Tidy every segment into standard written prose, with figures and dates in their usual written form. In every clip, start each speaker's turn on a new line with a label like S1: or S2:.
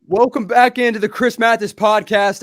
S1: Welcome back into the Chris Mathis podcast.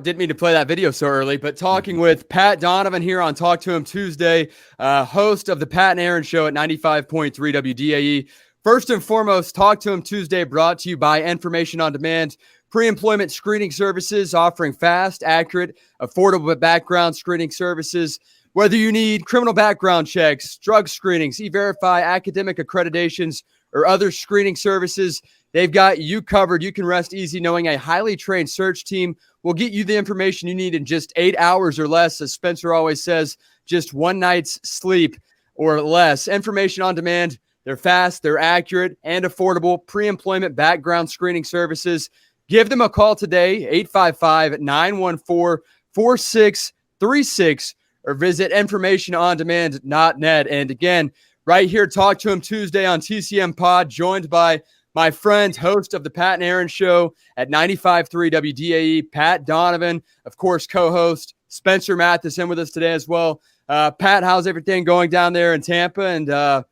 S1: Didn't mean to play that video so early, but talking with Pat Donovan here on Talk to Him Tuesday, host of the Pat and Aaron Show at 95.3 WDAE. First and foremost, Talk to Him Tuesday brought to you by Information on Demand, pre-employment screening services offering fast, accurate, affordable background screening services. Whether you need criminal background checks, drug screenings, E-Verify, academic accreditations, or other screening services, they've got you covered. You can rest easy knowing a highly trained search team will get you the information you need in just 8 hours or less. As Spencer always says, just one night's sleep or less. Information on Demand. They're fast, they're accurate, and affordable pre-employment background screening services. Give them a call today, 855-914-4636, or visit informationondemand.net. And again, right here, Talk to Him Tuesday on TCMPOD, joined by my friend, host of the Pat and Aaron Show at 95.3 WDAE, Pat Donovan, of course, co-host Spencer Mathis in with us today as well. Pat, how's everything going down there in Tampa and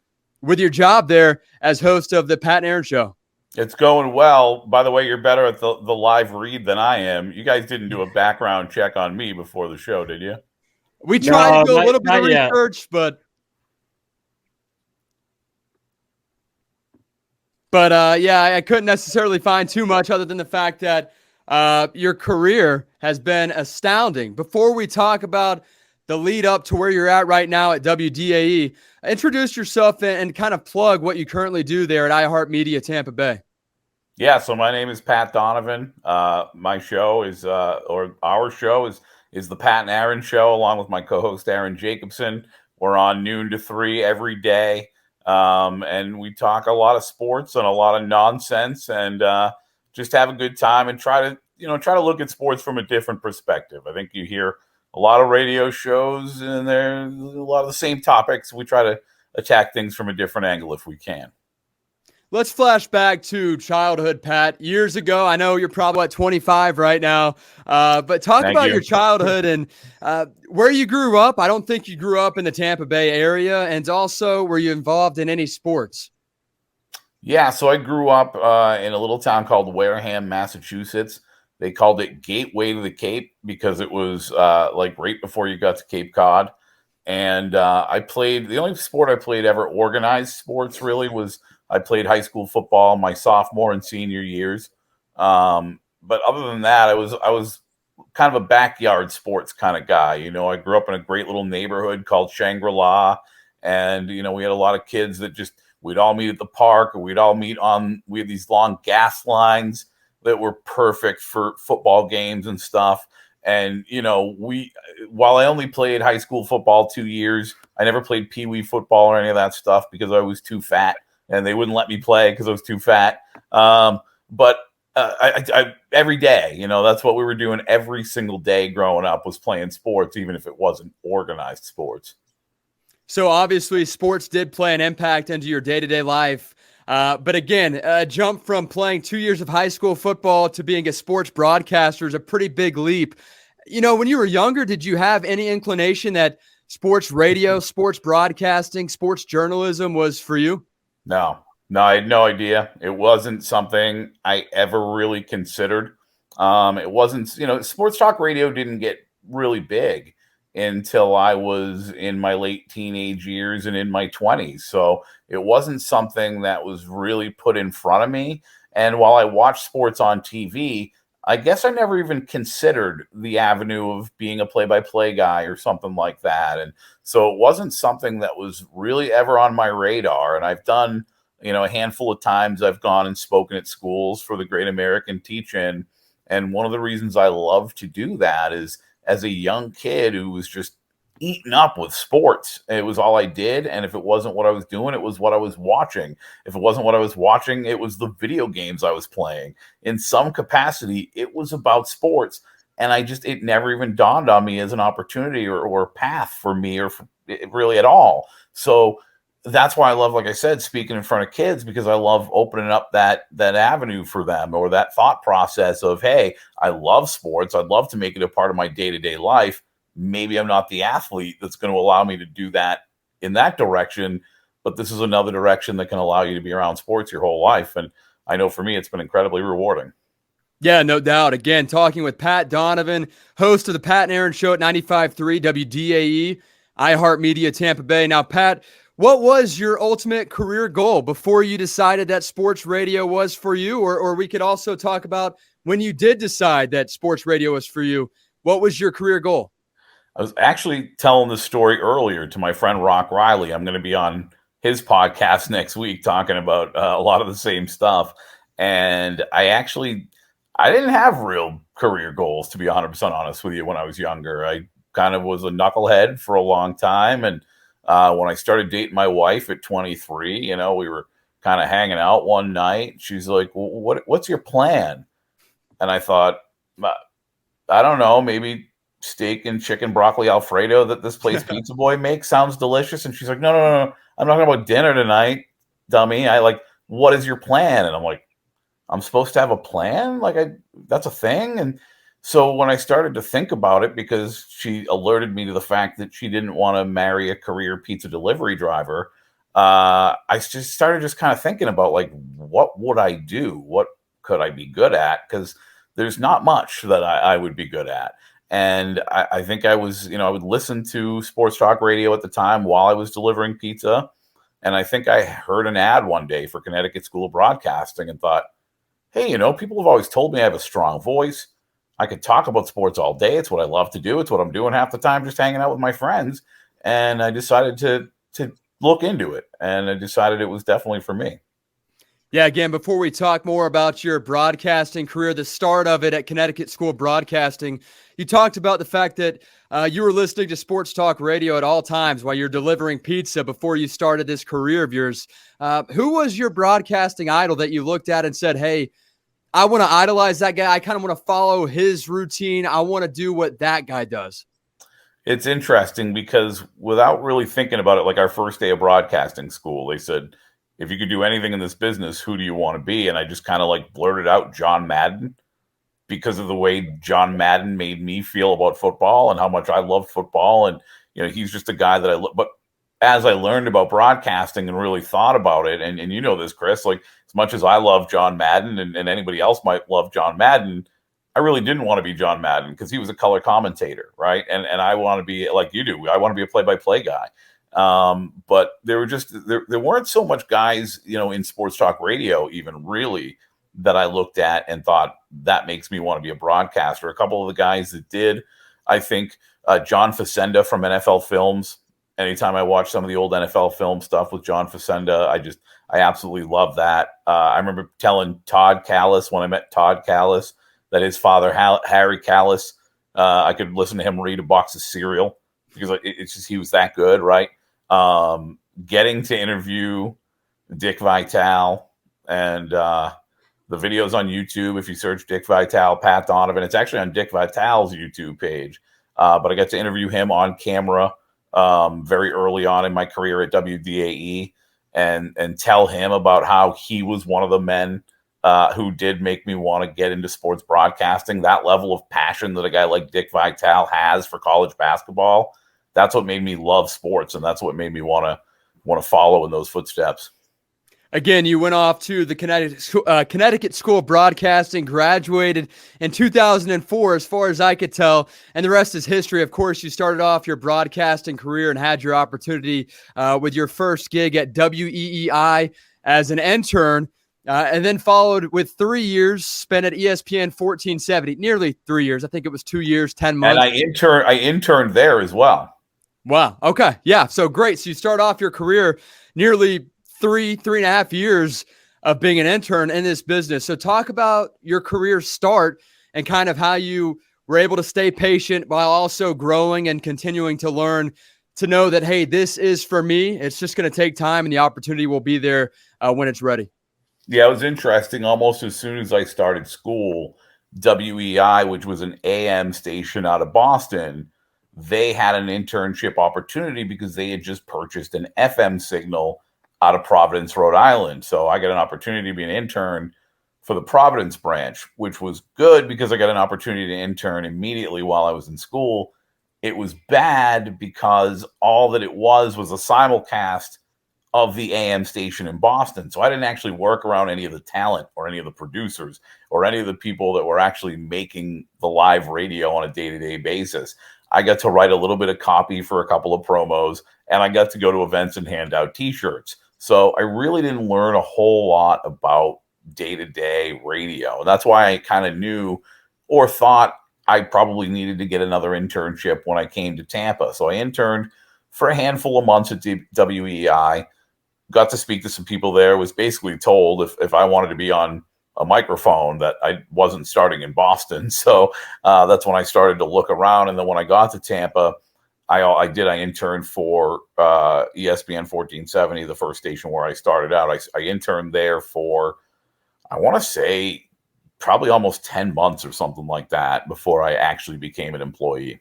S1: with your job there as host of the Pat and Aaron Show?
S2: It's going well. By the way, you're better at the live read than I am. You guys didn't do a background check on me before the show, did you?
S1: We tried to do a little bit of research, but I couldn't necessarily find too much other than the fact that your career has been astounding. Before we talk about the lead up to where you're at right now at WDAE, introduce yourself and kind of plug what you currently do there at iHeartMedia Tampa Bay.
S2: Yeah, so my name is Pat Donovan. My show is, or our show is the Pat and Aaron Show, along with my co-host Aaron Jacobson. We're on noon to 3 every day. And we talk a lot of sports and a lot of nonsense and just have a good time and try to look at sports from a different perspective. I think you hear a lot of radio shows and there's a lot of the same topics. We try to attack things from a different angle if we can.
S1: Let's flash back to childhood, Pat. Years ago, I know you're probably at 25 right now, but talk about your childhood and where you grew up. I don't think you grew up in the Tampa Bay area, and also were you involved in any sports?
S2: Yeah, so I grew up in a little town called Wareham, Massachusetts. They called it Gateway to the Cape because it was like right before you got to Cape Cod. And the only sport I played ever, organized sports really, was I played high school football my sophomore and senior years. But other than that, I was kind of a backyard sports kind of guy. You know, I grew up in a great little neighborhood called Shangri-La. And, we had a lot of kids that we'd all meet at the park, or we had these long gas lines that were perfect for football games and stuff. And, while I only played high school football 2 years, I never played peewee football or any of that stuff because I was too fat. And they wouldn't let me play because I was too fat. But I every day, that's what we were doing every single day growing up, was playing sports, even if it wasn't organized sports.
S1: So obviously sports did play an impact into your day-to-day life. But again, a jump from playing 2 years of high school football to being a sports broadcaster is a pretty big leap. When you were younger, did you have any inclination that sports radio, sports broadcasting, sports journalism was for you?
S2: No, I had no idea. It wasn't something I ever really considered. It wasn't, sports talk radio didn't get really big until I was in my late teenage years and in my 20s. So it wasn't something that was really put in front of me. And while I watched sports on TV, I guess I never even considered the avenue of being a play-by-play guy or something like that. And so it wasn't something that was really ever on my radar. And I've done, a handful of times I've gone and spoken at schools for the Great American Teach-In. And one of the reasons I love to do that is, as a young kid who was just eaten up with sports, it was all I did. And if it wasn't what I was doing, it was what I was watching. If it wasn't what I was watching, it was the video games I was playing. In some capacity, it was about sports. And it never even dawned on me as an opportunity or a path for me really at all. So that's why I love, like I said, speaking in front of kids, because I love opening up that avenue for them, or that thought process of, hey, I love sports. I'd love to make it a part of my day-to-day life. Maybe I'm not the athlete that's going to allow me to do that in that direction, but this is another direction that can allow you to be around sports your whole life. And I know for me, it's been incredibly rewarding.
S1: Yeah, no doubt. Again, talking with Pat Donovan, host of the Pat and Aaron Show at 95.3 WDAE, iHeartMedia, Tampa Bay. Now, Pat, what was your ultimate career goal before you decided that sports radio was for you? Or we could also talk about when you did decide that sports radio was for you. What was your career goal?
S2: I was actually telling this story earlier to my friend Rock Riley. I'm going to be on his podcast next week talking about a lot of the same stuff. And I didn't have real career goals, to be 100% honest with you, when I was younger. I kind of was a knucklehead for a long time. And when I started dating my wife at 23, we were kind of hanging out one night. She's like, well, what's your plan? And I thought, I don't know, maybe steak and chicken broccoli Alfredo that this place Pizza Boy makes sounds delicious. And she's like, no. I'm talking about dinner tonight, dummy. What is your plan? And I'm like, I'm supposed to have a plan? That's a thing? And so when I started to think about it, because she alerted me to the fact that she didn't want to marry a career pizza delivery driver, I just started kind of thinking about what would I do? What could I be good at? Because there's not much that I would be good at. And I think I was, I would listen to sports talk radio at the time while I was delivering pizza. And I think I heard an ad one day for Connecticut School of Broadcasting and thought, hey, people have always told me I have a strong voice. I could talk about sports all day. It's what I love to do. It's what I'm doing half the time, just hanging out with my friends. And I decided to look into it. And I decided it was definitely for me.
S1: Yeah, again, before we talk more about your broadcasting career, the start of it at Connecticut School of Broadcasting, you talked about the fact that you were listening to sports talk radio at all times while you're delivering pizza before you started this career of yours. Who was your broadcasting idol that you looked at and said, hey, I want to idolize that guy. I kind of want to follow his routine. I want to do what that guy does.
S2: It's interesting because without really thinking about it, like our first day of broadcasting school, they said, if you could do anything in this business, who do you want to be? And I just kind of blurted out John Madden because of the way John Madden made me feel about football and how much I loved football. And, he's just a guy that I love. But as I learned about broadcasting and really thought about it, and you know this, Chris, as much as I love John Madden and anybody else might love John Madden, I really didn't want to be John Madden because he was a color commentator, right? And I want to be like you do. I want to be a play-by-play guy. But there were there weren't so much guys, in sports talk radio even really that I looked at and thought that makes me want to be a broadcaster. A couple of the guys that did, I think, John Facenda from NFL Films. Anytime I watch some of the old NFL film stuff with John Facenda, I absolutely love that. I remember telling Todd Callis when I met Todd Callis that his father, Harry Callis, I could listen to him read a box of cereal because it's just, he was that good, right? Getting to interview Dick Vitale and the videos on YouTube. If you search Dick Vitale, Pat Donovan, it's actually on Dick Vitale's YouTube page. But I got to interview him on camera very early on in my career at WDAE and tell him about how he was one of the men who did make me want to get into sports broadcasting. That level of passion that a guy like Dick Vitale has for college basketball, that's what made me love sports, and that's what made me want to follow in those footsteps.
S1: Again, you went off to the Connecticut School of Broadcasting, graduated in 2004, as far as I could tell, and the rest is history. Of course, you started off your broadcasting career and had your opportunity with your first gig at WEEI as an intern, and then followed with 3 years spent at ESPN 1470, nearly 3 years. I think it was 2 years, 10 months.
S2: And I interned there as well.
S1: Wow. Okay. Yeah. So great. So you start off your career nearly three and a half years of being an intern in this business. So talk about your career start and kind of how you were able to stay patient while also growing and continuing to learn to know that, hey, this is for me. It's just going to take time and the opportunity will be there when it's ready.
S2: Yeah, it was interesting. Almost as soon as I started school, WEI, which was an AM station out of Boston, they had an internship opportunity because they had just purchased an FM signal out of Providence, Rhode Island. So I got an opportunity to be an intern for the Providence branch, which was good because I got an opportunity to intern immediately while I was in school. It was bad because all that it was a simulcast of the AM station in Boston. So I didn't actually work around any of the talent or any of the producers or any of the people that were actually making the live radio on a day-to-day basis. I got to write a little bit of copy for a couple of promos, and I got to go to events and hand out T-shirts. So I really didn't learn a whole lot about day-to-day radio. And that's why I kind of knew or thought I probably needed to get another internship when I came to Tampa. So I interned for a handful of months at WEI, got to speak to some people there, was basically told if I wanted to be on a microphone that I wasn't starting in Boston. So that's when I started to look around. And then when I got to Tampa, I interned for ESPN 1470, the first station where I started out. I interned there for, I want to say, probably almost 10 months or something like that before I actually became an employee.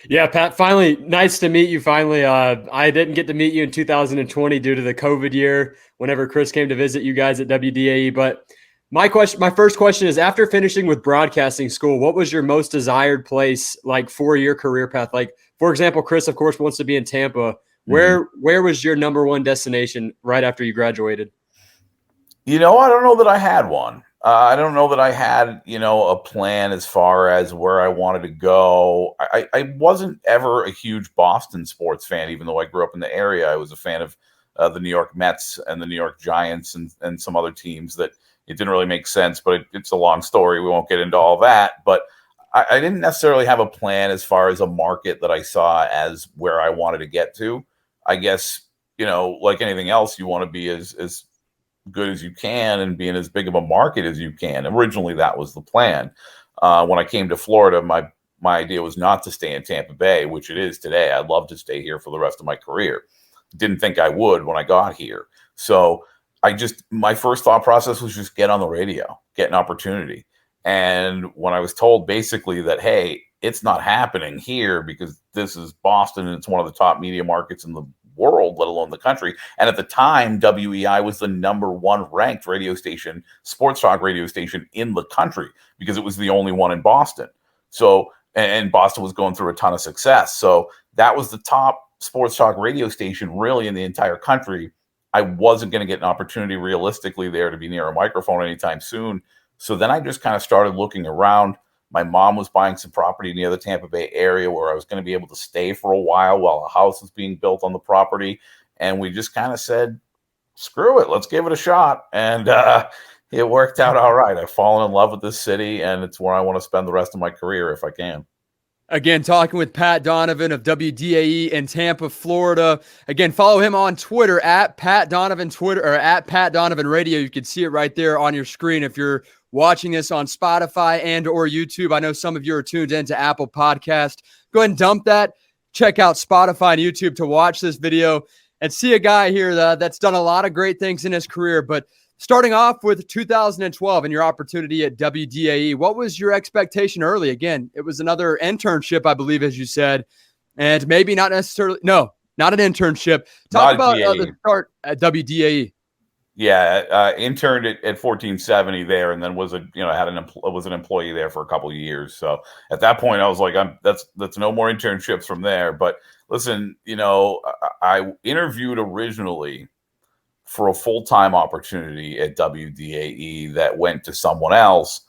S1: Yeah, Pat, finally, nice to meet you. Finally, I didn't get to meet you in 2020 due to the COVID year whenever Chris came to visit you guys at WDAE. But my first question is, after finishing with broadcasting school, what was your most desired place like for your career path? Like, for example, Chris, of course, wants to be in Tampa. Where was your number one destination right after you graduated?
S2: I don't know that I had one. I don't know that I had, a plan as far as where I wanted to go. I wasn't ever a huge Boston sports fan, even though I grew up in the area. I was a fan of the New York Mets and the New York Giants and some other teams that it didn't really make sense, but it's a long story. We won't get into all that. But I didn't necessarily have a plan as far as a market that I saw as where I wanted to get to. I guess, like anything else, you want to be as good as you can and be in as big of a market as you can. Originally, that was the plan. When I came to Florida, my idea was not to stay in Tampa Bay, which it is today. I'd love to stay here for the rest of my career. Didn't think I would when I got here. So my first thought process was just get on the radio, get an opportunity. And when I was told basically that, hey, it's not happening here because this is Boston and it's one of the top media markets in the world, let alone the country. And at the time, WEI was the number one ranked radio station, sports talk radio station in the country because it was the only one in Boston. So, and Boston was going through a ton of success. So that was the top sports talk radio station really in the entire country. I wasn't going to get an opportunity realistically there to be near a microphone anytime soon. So then I just kind of started looking around. My mom was buying some property near the Tampa Bay area where I was going to be able to stay for a while a house was being built on the property. And we just kind of said, screw it, let's give it a shot. And it worked out all right. I've fallen in love with this city, and it's where I want to spend the rest of my career if I can.
S1: Again, talking with Pat Donovan of WDAE in Tampa, Florida. Again, follow him on Twitter at Pat Donovan Twitter or at Pat Donovan Radio. You can see it right there on your screen if you're watching this on Spotify and or YouTube. I know some of you are tuned into Apple Podcast. Go ahead and dump that. Check out Spotify and YouTube to watch this video and see a guy here that's done a lot of great things in his career. But starting off with 2012 and your opportunity at WDAE, what was your expectation early? Again, it was another internship, I believe, as you said, and maybe not necessarily, no, not an internship. Talk about the start at WDAE.
S2: Yeah, interned at 1470 there, and then was an employee there for a couple of years. So at that point, I was like, that's no more internships from there. But listen, I interviewed originally for a full-time opportunity at WDAE that went to someone else,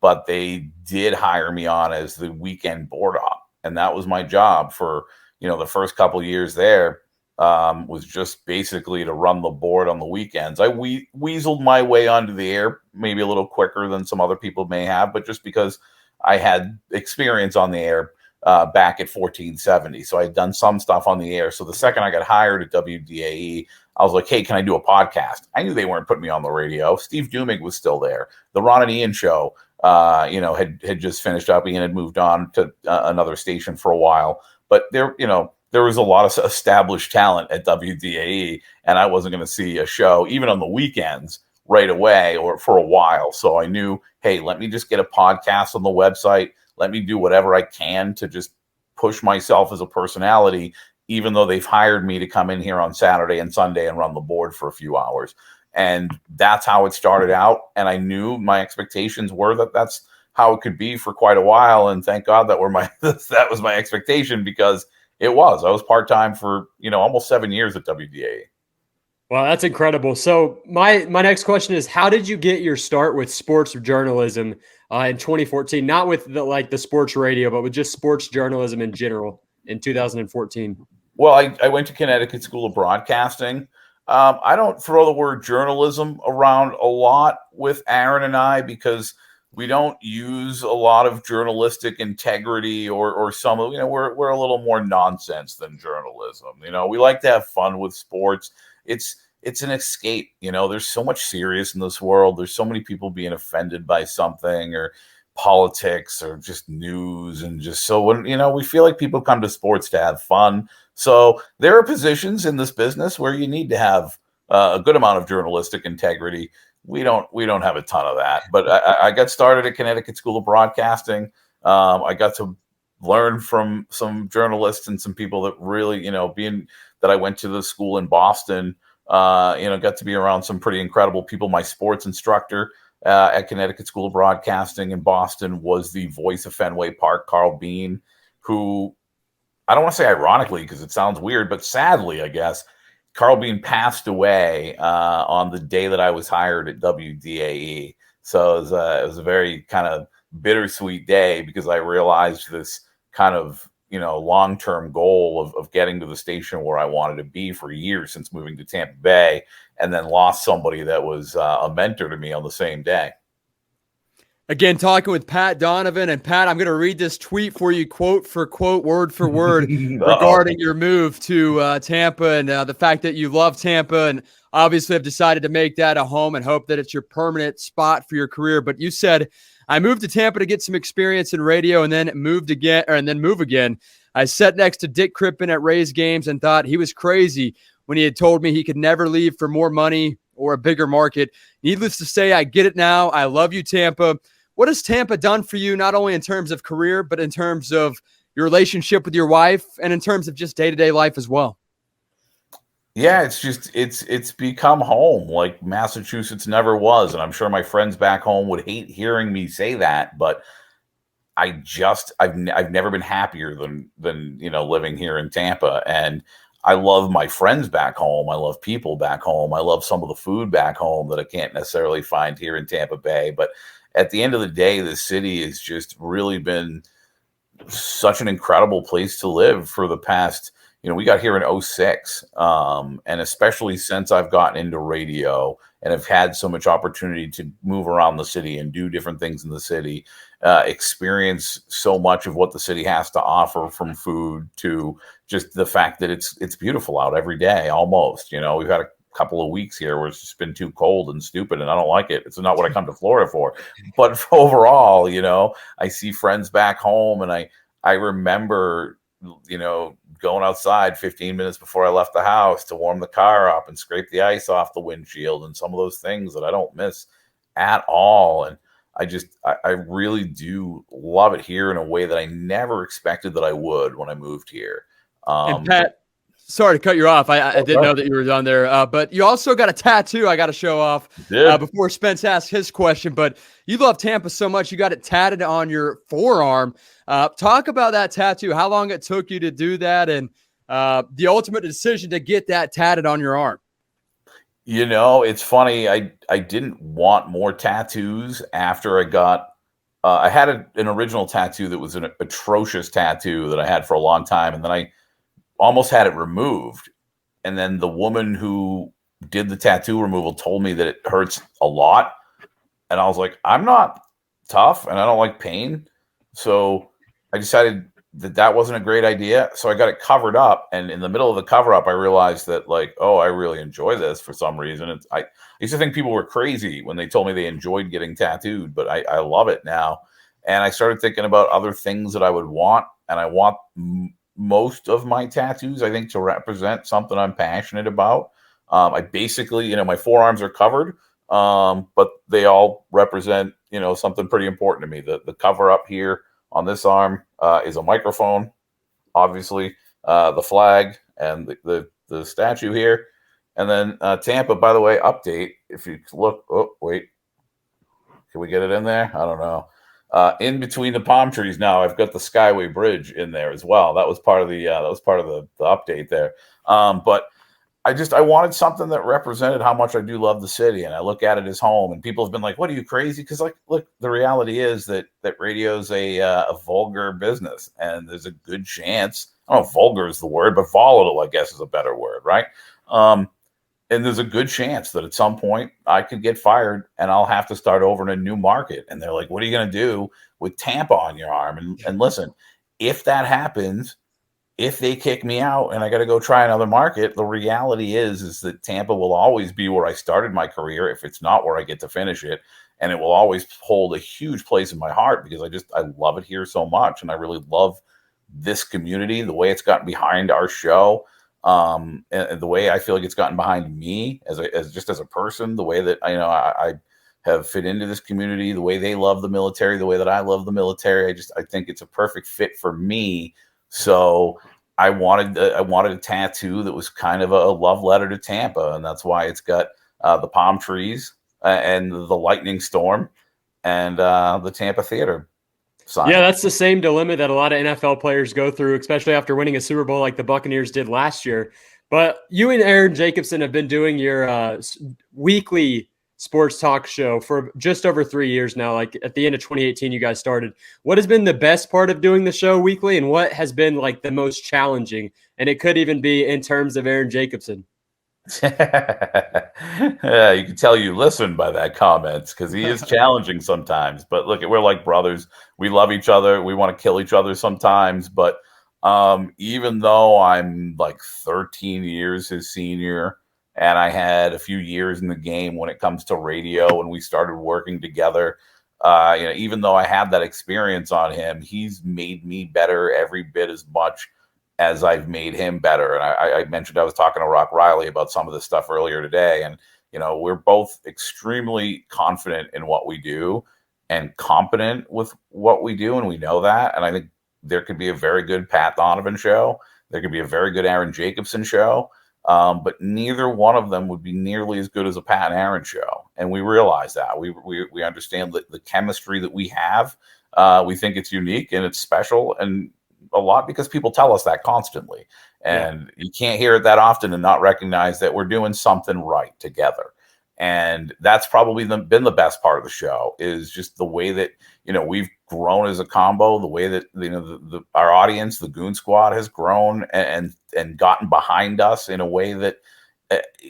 S2: but they did hire me on as the weekend board op, and that was my job for the first couple of years there. Was just basically to run the board on the weekends. I weaseled my way onto the air, maybe a little quicker than some other people may have, but just because I had experience on the air back at 1470. So I had done some stuff on the air. So the second I got hired at WDAE, I was like, hey, can I do a podcast? I knew they weren't putting me on the radio. Steve Dumig was still there. The Ron and Ian show, had just finished up. Ian had moved on to another station for a while, but there was a lot of established talent at WDAE, and I wasn't going to see a show, even on the weekends, right away or for a while. So I knew, hey, let me just get a podcast on the website. Let me do whatever I can to just push myself as a personality, even though they've hired me to come in here on Saturday and Sunday and run the board for a few hours. And that's how it started out. And I knew my expectations were that that's how it could be for quite a while. And thank God that was my expectation, because I was part-time for, almost 7 years at WDAE.
S1: Wow, that's incredible. So my next question is, how did you get your start with sports journalism in 2014? Not with the sports radio, but with just sports journalism in general in 2014.
S2: Well, I went to Connecticut School of Broadcasting. I don't throw the word journalism around a lot with Aaron and I because we don't use a lot of journalistic integrity or some of, we're a little more nonsense than journalism. We like to have fun with sports. It's an escape. There's so much serious in this world. There's so many people being offended by something or politics or just news. And just so when, we feel like people come to sports to have fun. So there are positions in this business where you need to have a good amount of journalistic integrity. We don't have a ton of that, but I got started at Connecticut School of Broadcasting. I got to learn from some journalists and some people that really, being that I went to the school in Boston, got to be around some pretty incredible people. My sports instructor at Connecticut School of Broadcasting in Boston was the voice of Fenway Park, Carl Bean, who I don't want to say ironically because it sounds weird, but sadly, I guess, Carl Bean passed away on the day that I was hired at WDAE. So it was a very kind of bittersweet day because I realized this kind of, long-term goal of getting to the station where I wanted to be for years since moving to Tampa Bay, and then lost somebody that was a mentor to me on the same day.
S1: Again, talking with Pat Donovan. And Pat, I'm going to read this tweet for you, quote for quote, word for word, regarding your move to Tampa and the fact that you love Tampa and obviously have decided to make that a home and hope that it's your permanent spot for your career. But you said, I moved to Tampa to get some experience in radio and then move again. I sat next to Dick Crippen at Rays games and thought he was crazy when he had told me he could never leave for more money or a bigger market. Needless to say, I get it now. I love you, Tampa. What has Tampa done for you, not only in terms of career, but in terms of your relationship with your wife and in terms of just day-to-day life as well?
S2: Yeah, it's become home like Massachusetts never was. And I'm sure my friends back home would hate hearing me say that, but I've never been happier than living here in Tampa. And I love my friends back home. I love people back home. I love some of the food back home that I can't necessarily find here in Tampa Bay. But at the end of the day, the city has just really been such an incredible place to live for the past, we got here in 2006. And especially since I've gotten into radio and have had so much opportunity to move around the city and do different things in the city, experience so much of what the city has to offer, from food to just the fact that it's beautiful out every day, almost. We've had a couple of weeks here where it's just been too cold and stupid and I don't like it. It's not what I come to Florida for. But overall, I see friends back home, and I remember, going outside 15 minutes before I left the house to warm the car up and scrape the ice off the windshield, and some of those things that I don't miss at all. And I really do love it here in a way that I never expected that I would when I moved here.
S1: And Pat, sorry to cut you off. I didn't know that you were done there. But you also got a tattoo I got to show off before Spence asks his question. But you love Tampa so much, you got it tatted on your forearm. Talk about that tattoo, how long it took you to do that, and the ultimate decision to get that tatted on your arm.
S2: It's funny. I didn't want more tattoos after I got I had an original tattoo that was an atrocious tattoo that I had for a long time. And then I almost had it removed. And then the woman who did the tattoo removal told me that it hurts a lot. And I was like, I'm not tough and I don't like pain. So I decided that wasn't a great idea. So I got it covered up. And in the middle of the cover up, I realized that I really enjoy this for some reason. I used to think people were crazy when they told me they enjoyed getting tattooed, but I love it now. And I started thinking about other things that I would want. And I want most of my tattoos, I think, to represent something I'm passionate about. I basically, my forearms are covered, but they all represent, something pretty important to me. The cover up here on this arm is a microphone, obviously, the flag and the statue here. And then Tampa, by the way, update. If you look, oh, wait, can we get it in there? I don't know. In between the palm trees now, I've got the Skyway Bridge in there as well. That was part of the update there. But I wanted something that represented how much I do love the city, and I look at it as home. And people have been like, "What, are you crazy?" Because like, look, the reality is that radio's a vulgar business, and there's a good chance. I don't know if vulgar is the word, but volatile, I guess, is a better word, right? And there's a good chance that at some point I could get fired, and I'll have to start over in a new market. And they're like, "What are you going to do with Tampa on your arm?" And listen, if that happens, if they kick me out and I got to go try another market, the reality is that Tampa will always be where I started my career, if it's not where I get to finish it. And it will always hold a huge place in my heart because I love it here so much. And I really love this community, the way it's gotten behind our show, and the way I feel like it's gotten behind me as a person, the way that I have fit into this community, the way they love the military, the way that I love the military. I think it's a perfect fit for me. So I wanted a tattoo that was kind of a love letter to Tampa, and that's why it's got the palm trees and the lightning storm and the Tampa Theater sign.
S1: Yeah, that's the same dilemma that a lot of NFL players go through, especially after winning a Super Bowl like the Buccaneers did last year. But you and Aaron Jacobson have been doing your weekly sports talk show for just over 3 years now. Like at the end of 2018, you guys started. What has been the best part of doing the show weekly, and what has been like the most challenging? And it could even be in terms of Aaron Jacobson.
S2: Yeah, you can tell you listen by that comment because he is challenging sometimes. But look, we're like brothers. We love each other. We want to kill each other sometimes. But even though I'm like 13 years his senior, and I had a few years in the game when it comes to radio, and we started working together. Even though I had that experience on him, he's made me better every bit as much as I've made him better. And I mentioned I was talking to Rock Riley about some of this stuff earlier today, and we're both extremely confident in what we do and competent with what we do, and we know that. And I think there could be a very good Pat Donovan show. There could be a very good Aaron Jacobson show. But neither one of them would be nearly as good as a Pat and Aaron show. And we realize that. We understand the chemistry that we have. We think it's unique and it's special, and a lot because people tell us that constantly. And you can't hear it that often and not recognize that we're doing something right together. And that's probably been the best part of the show, is just the way that, we've grown as a combo, the way that, our audience, the Goon Squad, has grown and gotten behind us in a way that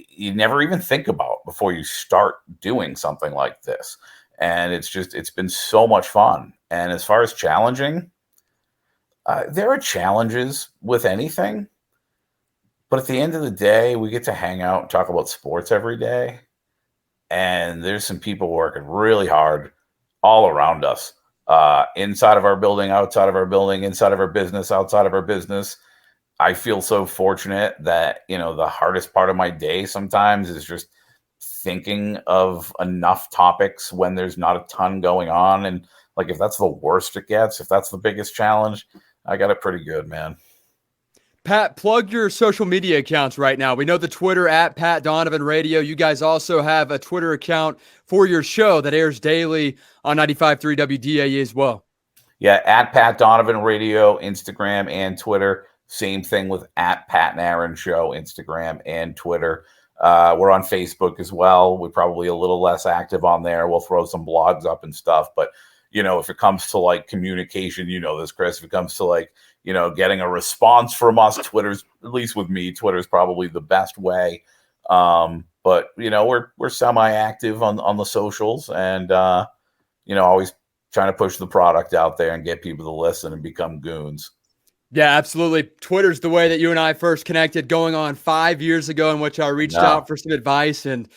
S2: you never even think about before you start doing something like this. And it's been so much fun. And as far as challenging, there are challenges with anything. But at the end of the day, we get to hang out and talk about sports every day. And there's some people working really hard all around us, inside of our building, outside of our building, inside of our business, outside of our business. I feel so fortunate that, the hardest part of my day sometimes is just thinking of enough topics when there's not a ton going on. And like, if that's the worst it gets, if that's the biggest challenge, I got it pretty good, man.
S1: Pat, plug your social media accounts right now. We know the Twitter at Pat Donovan Radio. You guys also have a Twitter account for your show that airs daily on 95.3 WDAE as well.
S2: Yeah, at Pat Donovan Radio, Instagram and Twitter. Same thing with at Pat and Aaron Show, Instagram and Twitter. We're on Facebook as well. We're probably a little less active on there. We'll throw some blogs up and stuff. But, if it comes to like communication, this, Chris, if it comes to like, getting a response from us, Twitter's, at least with me, Twitter's probably the best way. But we're semi-active on the socials, and always trying to push the product out there and get people to listen and become goons.
S1: Yeah, absolutely. Twitter's the way that you and I first connected, going on 5 years ago, in which I reached out for some advice. And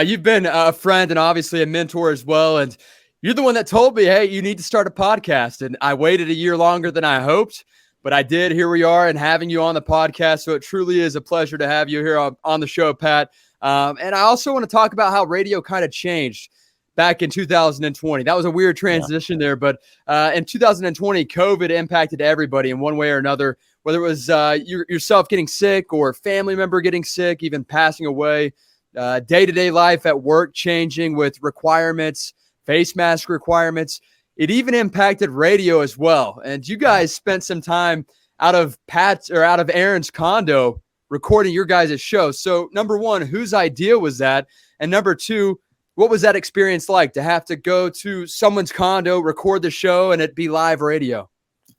S1: you've been a friend and obviously a mentor as well. And you're the one that told me, hey, you need to start a podcast. And I waited a year longer than I hoped, but I did. Here we are, and having you on the podcast. So it truly is a pleasure to have you here on the show, Pat. And I also want to talk about how radio kind of changed back in 2020. That was a weird transition there, but in 2020, COVID impacted everybody in one way or another, whether it was yourself getting sick or a family member getting sick, even passing away, day-to-day life at work changing with requirements, face mask requirements. It even impacted radio as well. And you guys spent some time out of Aaron's condo recording your guys' show. So number one, whose idea was that? And number two, what was that experience like to have to go to someone's condo, record the show, and it be live radio?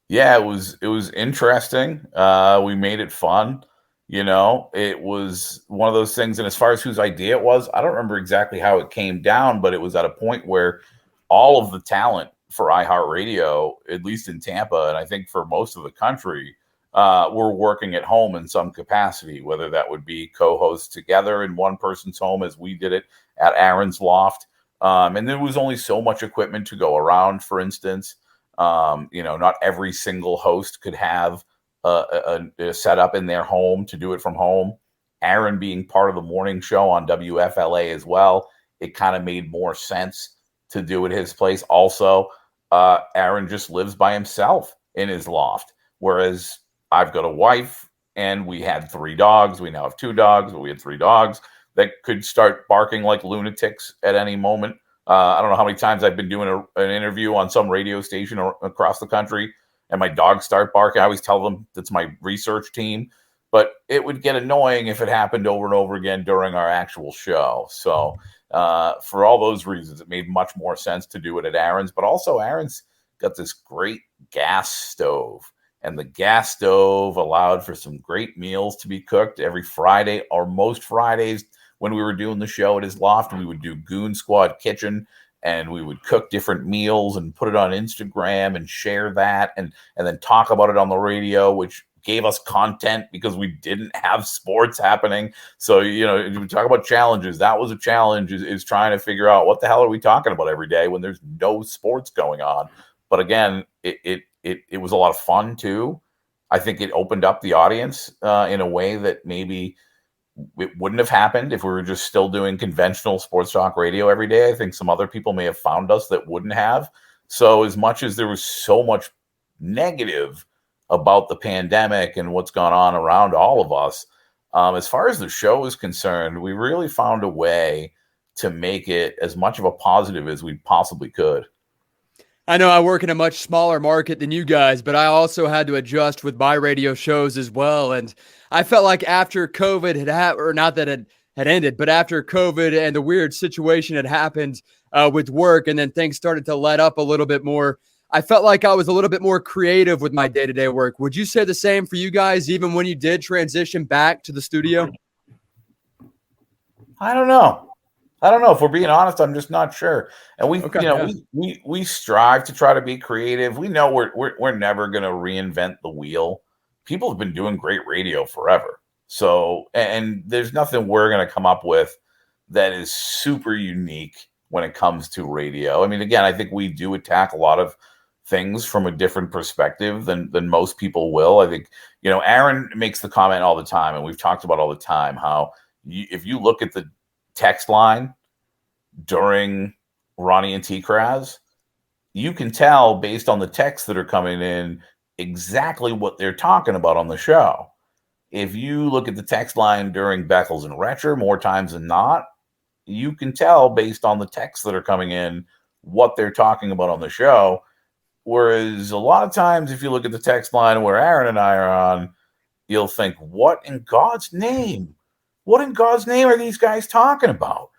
S2: Yeah, it was interesting. We made it fun. It was one of those things. And as far as whose idea it was, I don't remember exactly how it came down, but it was at a point where all of the talent for iHeartRadio, at least in Tampa, and I think for most of the country, were working at home in some capacity, whether that would be co-hosts together in one person's home as we did it at Aaron's loft. And there was only so much equipment to go around, for instance. Not every single host could have a setup in their home to do it from home. Aaron being part of the morning show on WFLA as well, it kind of made more sense to do it his place. Also, Aaron just lives by himself in his loft, whereas I've got a wife and we had 3 dogs. We now have 2 dogs, but we had 3 dogs that could start barking like lunatics at any moment. I don't know how many times I've been doing an interview on some radio station across the country and my dogs start barking. I always tell them that's my research team, but it would get annoying if it happened over and over again during our actual show. So for all those reasons, it made much more sense to do it at Aaron's, but also Aaron's got this great gas stove, and the gas stove allowed for some great meals to be cooked every Friday, or most Fridays. When we were doing the show at his loft, we would do Goon Squad Kitchen, and we would cook different meals and put it on Instagram and share that, and then talk about it on the radio, which gave us content because we didn't have sports happening. So, we talk about challenges. That was a challenge, is trying to figure out what the hell are we talking about every day when there's no sports going on. But again, it was a lot of fun too. I think it opened up the audience in a way that maybe it wouldn't have happened if we were just still doing conventional sports talk radio every day. I think some other people may have found us that wouldn't have. So as much as there was so much negative about the pandemic and what's gone on around all of us, as far as the show is concerned, we really found a way to make it as much of a positive as we possibly could.
S1: I know I work in a much smaller market than you guys, but I also had to adjust with my radio shows as well. And I felt like after COVID or not that it had ended, but after COVID and the weird situation had happened with work, and then things started to let up a little bit more, I felt like I was a little bit more creative with my day-to-day work. Would you say the same for you guys, even when you did transition back to the studio?
S2: I don't know. If we're being honest, I'm just not sure. And we strive to try to be creative. We know we're never going to reinvent the wheel. People have been doing great radio forever. So, and there's nothing we're going to come up with that is super unique when it comes to radio. I mean, again, I think we do attack a lot of things from a different perspective than most people will. I think, Aaron makes the comment all the time, and we've talked about all the time, how if you look at the text line during Ronnie and T-Kraz, you can tell based on the texts that are coming in exactly what they're talking about on the show. If you look at the text line during Beckles and Retcher, more times than not, you can tell based on the texts that are coming in what they're talking about on the show. Whereas a lot of times, if you look at the text line where Aaron and I are on, you'll think, what in God's name? What in God's name are these guys talking about?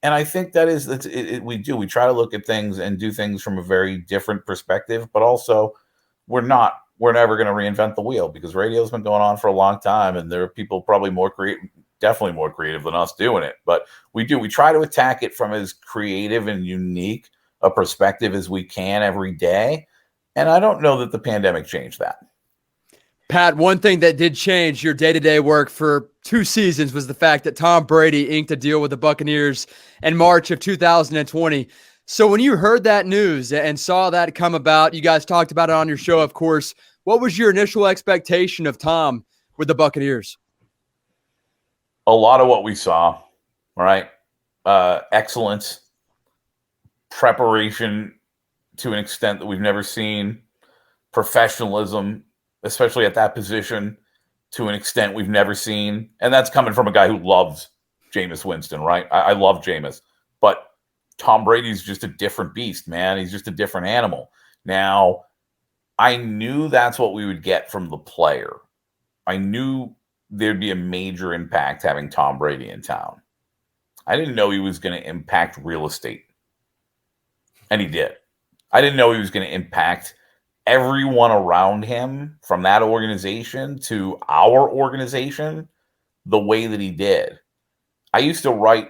S2: And I think we try to look at things and do things from a very different perspective, but also we're never going to reinvent the wheel, because radio's been going on for a long time, and there are people probably definitely more creative than us doing it. But we try to attack it from as creative and unique a perspective as we can every day. And I don't know that the pandemic changed that.
S1: Pat, one thing that did change your day-to-day work for 2 seasons was the fact that Tom Brady inked a deal with the Buccaneers in March of 2020. So when you heard that news and saw that come about, you guys talked about it on your show, of course. What was your initial expectation of Tom with the Buccaneers?
S2: A lot of what we saw, right? Excellence, preparation to an extent that we've never seen, professionalism, especially at that position, to an extent we've never seen. And that's coming from a guy who loves Jameis Winston, right? I love Jameis. But Tom Brady's just a different beast, man. He's just a different animal. Now, I knew that's what we would get from the player. I knew there'd be a major impact having Tom Brady in town. I didn't know he was going to impact real estate. And he did. I didn't know he was going to impact everyone around him, from that organization to our organization, the way that he did. I used to write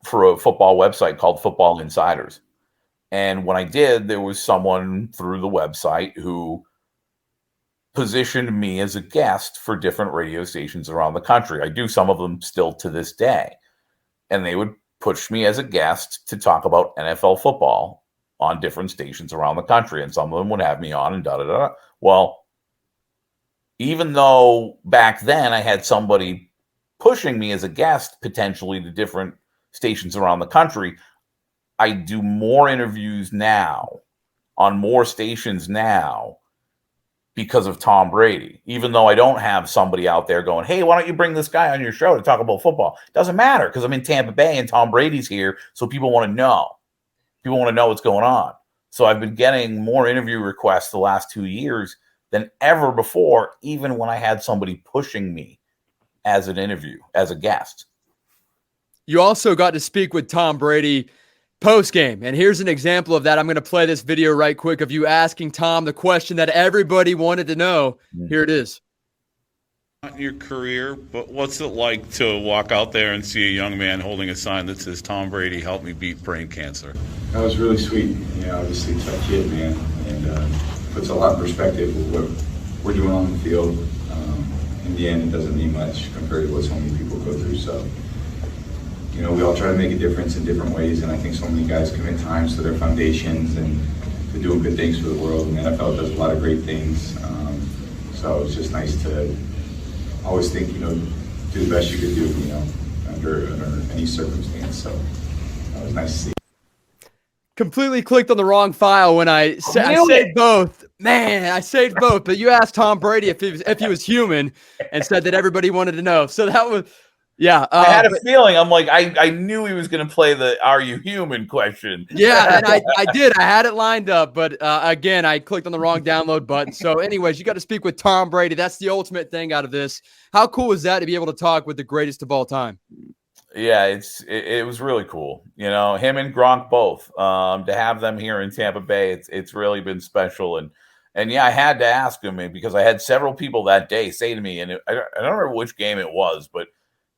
S2: for a football website called Football Insiders. And when I did, there was someone through the website who positioned me as a guest for different radio stations around the country. I do some of them still to this day. And they would push me as a guest to talk about NFL football on different stations around the country. And some of them would have me on and da-da-da. Well, even though back then I had somebody pushing me as a guest potentially to different stations around the country, I do more interviews now on more stations now because of Tom Brady. Even though I don't have somebody out there going, hey, why don't you bring this guy on your show to talk about football? It doesn't matter because I'm in Tampa Bay and Tom Brady's here, so people want to know. People want to know what's going on. So I've been getting more interview requests the last 2 years than ever before, even when I had somebody pushing me as an interview, as a guest.
S1: You also got to speak with Tom Brady post-game, and here's an example of that. I'm going to play this video right quick of you asking Tom the question that everybody wanted to know. Here it is.
S3: Not your career, but what's it like to walk out there and see a young man holding a sign that says, Tom Brady helped me beat brain cancer?
S4: That was really sweet. Obviously tough kid, man, and puts a lot in perspective of what we're doing on the field. In the end, it doesn't mean much compared to what so many people go through. So, we all try to make a difference in different ways, and I think so many guys commit times to their foundations and to doing good things for the world. And the NFL does a lot of great things. So it's just nice to always think, do the best you could do, under any circumstance. So it was nice to see.
S1: Completely clicked on the wrong file when I saved both. Man, I saved both. But you asked Tom Brady if he was human, and said that everybody wanted to know. So that was, yeah.
S2: I had a feeling. I'm like, I knew he was going to play the "Are you human?" question.
S1: Yeah, and I did. I had it lined up, but again, I clicked on the wrong download button. So, anyways, you got to speak with Tom Brady. That's the ultimate thing out of this. How cool is that to be able to talk with the greatest of all time?
S2: Yeah, it was really cool. Him and Gronk both. To have them here in Tampa Bay, it's really been special. And yeah, I had to ask him because I had several people that day say to me, and I don't remember which game it was, but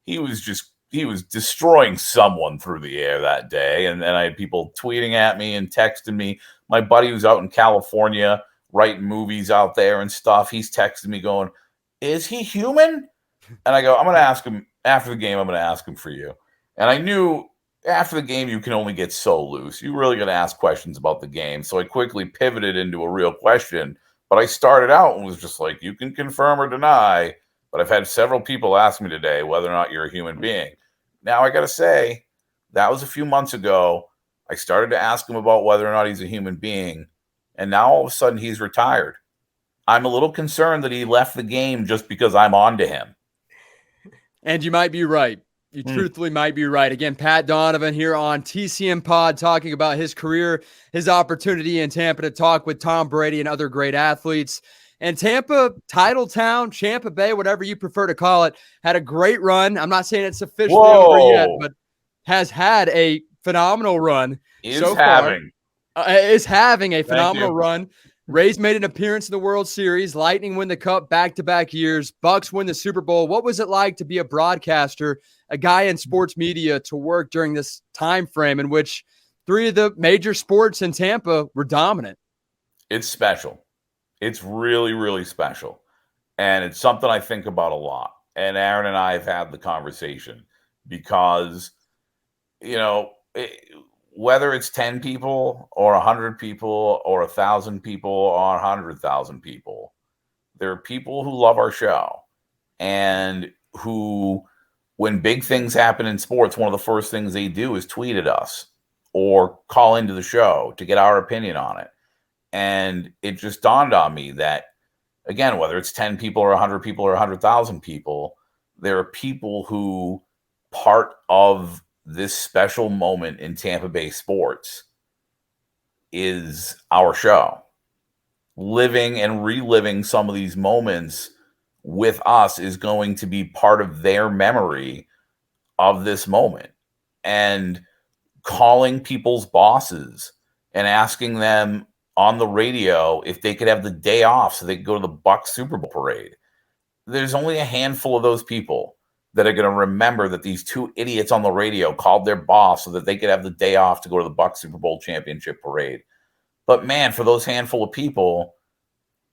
S2: he was destroying someone through the air that day. And then I had people tweeting at me and texting me. My buddy who's out in California writing movies out there and stuff, he's texting me going, is he human? And I go, I'm going to ask him after the game. I'm going to ask him for you. And I knew after the game, you can only get so loose. You really got to ask questions about the game. So I quickly pivoted into a real question. But I started out and was just like, you can confirm or deny. But I've had several people ask me today whether or not you're a human being. Now, I got to say, that was a few months ago. I started to ask him about whether or not he's a human being. And now all of a sudden he's retired. I'm a little concerned that he left the game just because I'm on to him.
S1: And you might be right. You truthfully might be right. Again, Pat Donovan here on TCMPOD talking about his career, his opportunity in Tampa to talk with Tom Brady and other great athletes. And Tampa, title town, Tampa Bay, whatever you prefer to call it, had a great run. I'm not saying it's officially over yet, but has had a phenomenal run so far. Is having a phenomenal run. Rays made an appearance in the World Series. Lightning win the Cup back-to-back years. Bucks win the Super Bowl. What was it like to be a broadcaster, a guy in sports media, to work during this time frame in which three of the major sports in Tampa were dominant?
S2: It's special. It's really, really special. And it's something I think about a lot. And Aaron and I have had the conversation because, whether it's 10 people or 100 people or 1,000 people or 100,000 people, there are people who love our show and who, when big things happen in sports, one of the first things they do is tweet at us or call into the show to get our opinion on it. And it just dawned on me that, again, whether it's 10 people or 100 people or 100,000 people, there are people who part of this special moment in Tampa Bay sports is our show. Living and reliving some of these moments with us is going to be part of their memory of this moment. And calling people's bosses and asking them on the radio if they could have the day off so they could go to the Bucs Super Bowl parade. There's only a handful of those people that are going to remember that these two idiots on the radio called their boss so that they could have the day off to go to the Bucs Super Bowl championship parade. But man, for those handful of people,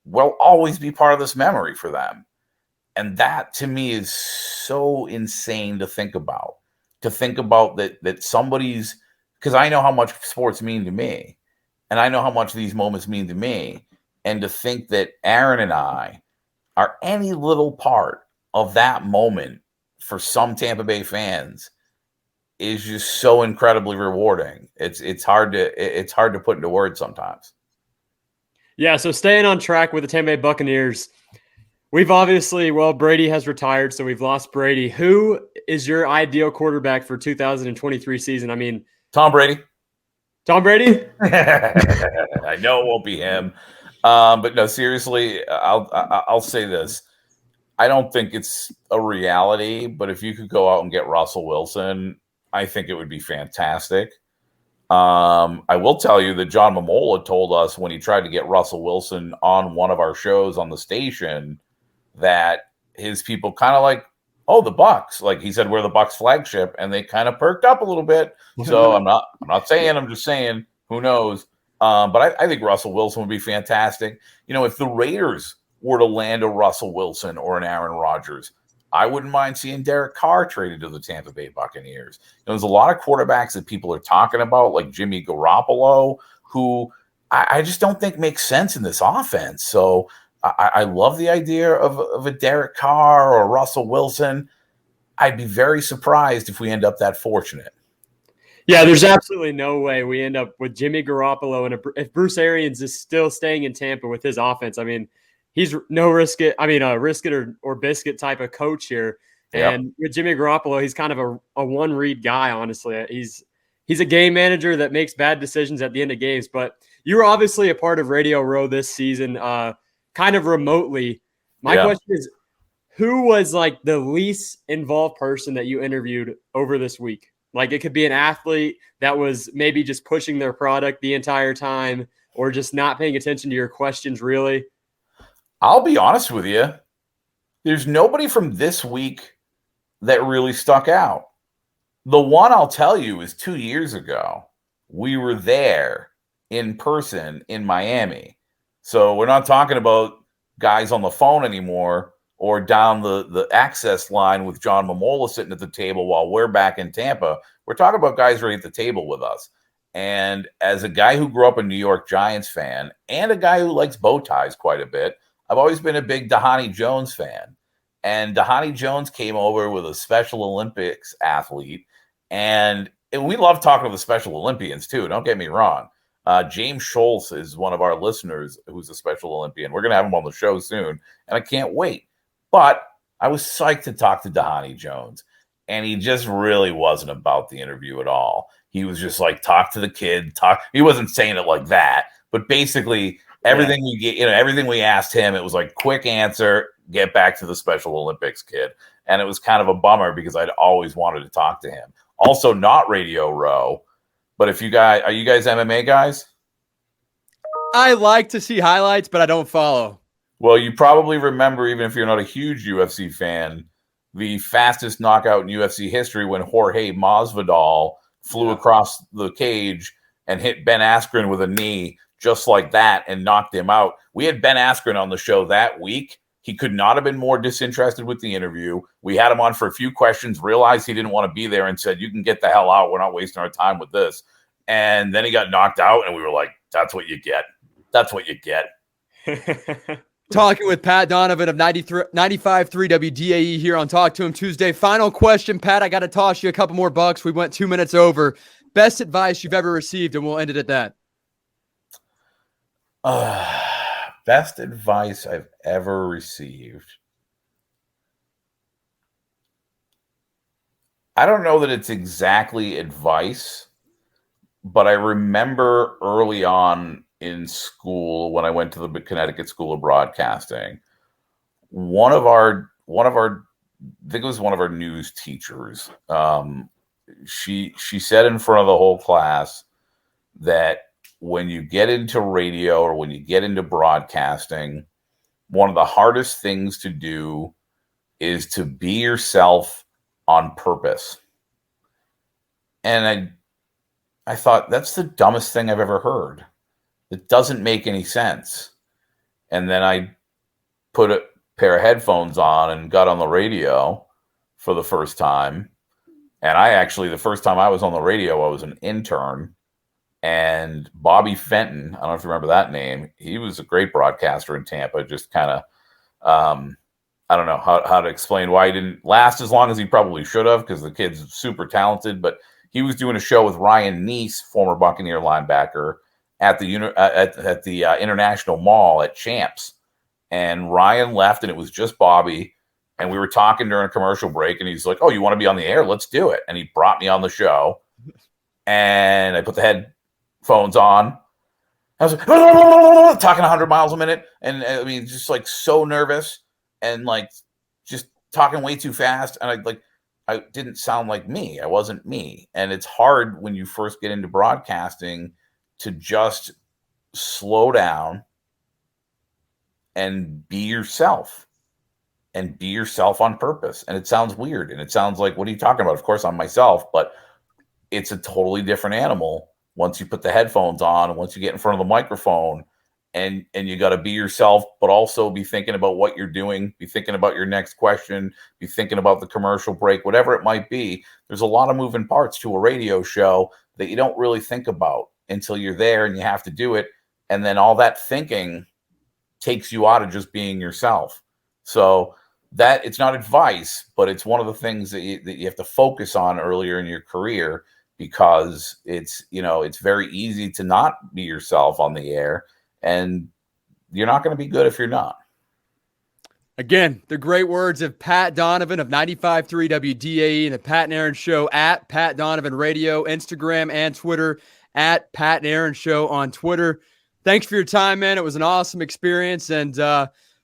S2: will always be part of this memory for them. And that to me is so insane to think about. That somebody's, because I know how much sports mean to me, and I know how much these moments mean to me, and to think that Aaron and I are any little part of that moment for some Tampa Bay fans is just so incredibly rewarding. It's hard to put into words sometimes.
S1: Yeah, so staying on track with the Tampa Bay Buccaneers, we've obviously, Brady has retired, so we've lost Brady. Who is your ideal quarterback for 2023 season? I mean,
S2: Tom Brady.
S1: Tom Brady?
S2: I know it won't be him. But no, seriously, I'll say this. I don't think it's a reality, but if you could go out and get Russell Wilson, I think it would be fantastic. I will tell you that John Mamola told us when he tried to get Russell Wilson on one of our shows on the station that his people kind of like, oh, the Bucs. Like he said, we're the Bucs flagship, and they kind of perked up a little bit. So I'm not saying, I'm just saying, who knows? But I think Russell Wilson would be fantastic. You know, if the Raiders were to land a Russell Wilson or an Aaron Rodgers, I wouldn't mind seeing Derek Carr traded to the Tampa Bay Buccaneers. You know, there's a lot of quarterbacks that people are talking about, like Jimmy Garoppolo, who I just don't think makes sense in this offense. So I love the idea of a Derek Carr or Russell Wilson. I'd be very surprised if we end up that fortunate.
S1: Yeah, there's absolutely no way we end up with Jimmy Garoppolo. And if Bruce Arians is still staying in Tampa with his offense, I mean, he's no risk it or biscuit type of coach here. And with Jimmy Garoppolo, he's kind of a one-read guy, honestly. He's a game manager that makes bad decisions at the end of games. But you were obviously a part of Radio Row this season, kind of remotely. My question is, who was like the least involved person that you interviewed over this week? Like it could be an athlete that was maybe just pushing their product the entire time or just not paying attention to your questions really.
S2: I'll be honest with you. There's nobody from this week that really stuck out. The one I'll tell you is 2 years ago. We were there in person in Miami. So we're not talking about guys on the phone anymore or down the access line with John Mamola sitting at the table while we're back in Tampa. We're talking about guys right at the table with us. And as a guy who grew up a New York Giants fan and a guy who likes bow ties quite a bit, I've always been a big Dhani Jones fan. And Dhani Jones came over with a Special Olympics athlete. And we love talking to the Special Olympians, too. Don't get me wrong. James Schultz is one of our listeners who's a Special Olympian. We're going to have him on the show soon, and I can't wait. But I was psyched to talk to Dhani Jones, and he just really wasn't about the interview at all. He was just like, talk to the kid. He wasn't saying it like that, but basically everything we get, everything we asked him, it was like quick answer, get back to the Special Olympics kid. And it was kind of a bummer because I'd always wanted to talk to him. Also, not Radio Row, but are you guys MMA guys?
S1: I like to see highlights, but I don't follow.
S2: Well, you probably remember, even if you're not a huge UFC fan, the fastest knockout in UFC history when Jorge Masvidal flew across the cage and hit Ben Askren with a knee just like that and knocked him out. We had Ben Askren on the show that week. He could not have been more disinterested with the interview. We had him on for a few questions, realized he didn't want to be there and said, you can get the hell out. We're not wasting our time with this. And then he got knocked out and we were like, that's what you get. That's what you get.
S1: Talking with Pat Donovan of 95.3 WDAE here on Talk to Him Tuesday. Final question, Pat. I got to toss you a couple more bucks. We went 2 minutes over. Best advice you've ever received, and we'll end it at that.
S2: Best advice I've ever received. I don't know that it's exactly advice, but I remember early on in school when I went to the Connecticut School of Broadcasting, I think it was one of our news teachers. She said in front of the whole class that when you get into radio or when you get into broadcasting, one of the hardest things to do is to be yourself on purpose. And I thought, that's the dumbest thing I've ever heard. It doesn't make any sense. And then I put a pair of headphones on and got on the radio for the first time. And the first time I was on the radio, I was an intern. And Bobby Fenton, I don't know if you remember that name. He was a great broadcaster in Tampa. Just kind of, I don't know how to explain why he didn't last as long as he probably should have, because the kid's super talented. But he was doing a show with Ryan Neese, former Buccaneer linebacker, at the International Mall at Champs. And Ryan left, and it was just Bobby. And we were talking during a commercial break, and he's like, "Oh, you want to be on the air? Let's do it." And he brought me on the show. And I put the headphones on. I was like, talking 100 miles a minute. And I mean, just like so nervous and like just talking way too fast. And I didn't sound like me. I wasn't me. And it's hard when you first get into broadcasting to just slow down and be yourself on purpose. And it sounds weird. And it sounds like, what are you talking about? Of course, I'm myself, but it's a totally different animal once you put the headphones on and once you get in front of the microphone, and you got to be yourself, but also be thinking about what you're doing, be thinking about your next question, be thinking about the commercial break, whatever it might be. There's a lot of moving parts to a radio show that you don't really think about until you're there and you have to do it. And then all that thinking takes you out of just being yourself. So that, it's not advice, but it's one of the things that you have to focus on earlier in your career, because it's very easy to not be yourself on the air, and you're not going to be good if you're not.
S1: Again, the great words of Pat Donovan of 95.3 WDAE and the Pat and Aaron Show at Pat Donovan Radio, Instagram and Twitter at Pat and Aaron Show on Twitter. Thanks for your time, man. It was an awesome experience, and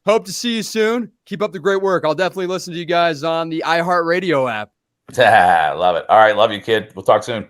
S1: hope to see you soon. Keep up the great work. I'll definitely listen to you guys on the iHeartRadio app.
S2: Love it. All right. Love you, kid. We'll talk soon.